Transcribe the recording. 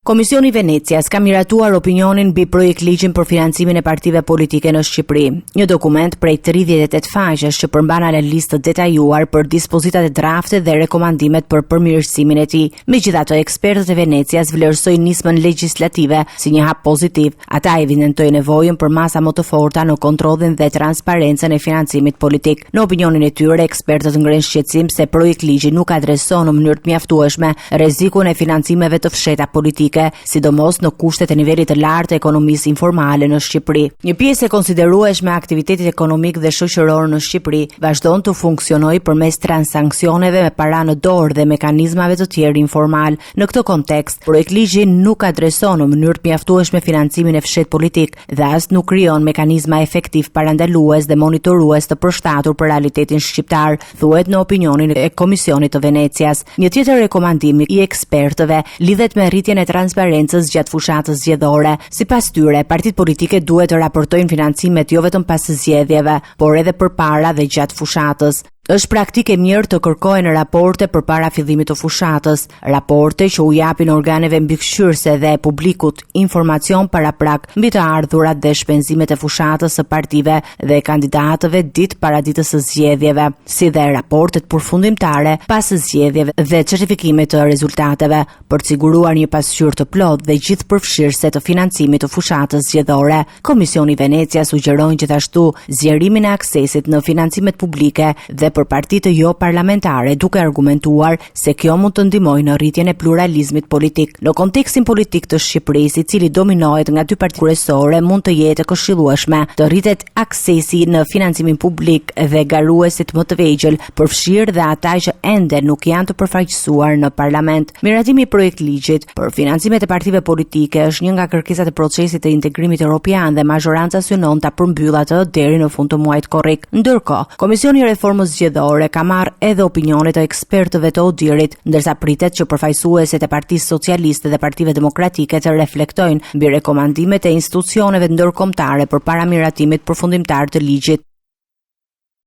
Komisioni i Venecias ka miratuar opinionin mbi projekt ligjin për financimin e partive politike në Shqipëri. Një dokument prej 38 faqesh që përmban listë detajuar për dispozitat e draftit dhe rekomandimet për përmirësimin e tij. Megjithatë, ekspertët e Venecias vlerësojnë nismën legjislative si një hap pozitiv. Ata evidentojnë nevojën për masa më të forta në kontrollin dhe transparencën e financimit politik. Në opinionin e tyre, ekspertët ngrenë shqetësim se projekt ligji nuk adreson në mënyrë të mjaftueshme rrezikun e financimeve të fshehta politike, sidomos në kushtet e nivelit të lartë të ekonomisë informale në Shqipëri. Një pjesë e konsiderueshme e aktivitetit ekonomik dhe shoqëror në Shqipëri vazhdon të funksionojë përmes transanksioneve me para në dorë dhe mekanizmave të tjerë informal. Në këtë kontekst, projekt ligji nuk adreson në mënyrë të mjaftueshme financimin e fshehtë politik dhe as nuk krijon mekanizma efektiv parandalues dhe monitorues të përshtatur për realitetin shqiptar, thuhet në opinionin e Komisionit të Venecias. Një tjetër rekomandim i ekspertëve lidhet me rritjen e transparencës gjatë fushatës zgjedhore. Sipas tyre, partitë politike duhet të raportojnë financimet jo vetëm pas zgjedhjeve, por edhe përpara dhe gjatë fushatës. Është praktikë e mirë të kërkojnë raporte përpara fillimit të fushatës, raporte që u japin organeve mbikëqyrëse dhe publikut informacion paraprak mbi të ardhurat dhe shpenzimet e fushatës së partive dhe kandidatëve ditë para ditës së zgjedhjeve, si dhe raportet përfundimtare pas zgjedhjeve dhe certifikimit të rezultateve, për të siguruar një pasqyrë të plotë dhe gjithëpërfshirëse të financimit të fushatës zgjedhore. Komisioni i Venecias sugjeron gjithashtu zgjerimin e aksesit në financimet publike dhe për partitë jo parlamentare, duke argumentuar se kjo mund të ndihmojë në rritjen e pluralizmit politik. Në kontekstin politik të Shqipërisë, i cili dominohet nga dy partitë kryesore, mund të jetë e këshillueshme të rritet aksesi në financimin publik dhe garuesit më të vegjël, përfshirë dhe ata që ende nuk janë të përfaqësuar në parlament. Miratimi i projekt ligjit për financimet e partive politike është një nga kërkesat e procesit të integrimit evropian dhe mazhoranca synon ta përmbyllë atë deri në fund të muajit korrik. Ndërkohë, Komisioni i Reformës Zgjedhore ka marrë edhe opinionet e ekspertëve të Odirit, ndërsa pritet që përfaqësuesit e Partisë Socialiste dhe Partive Demokratike të reflektojnë mbi rekomandimet e institucioneve ndërkombëtare përpara miratimit përfundimtar të ligjit.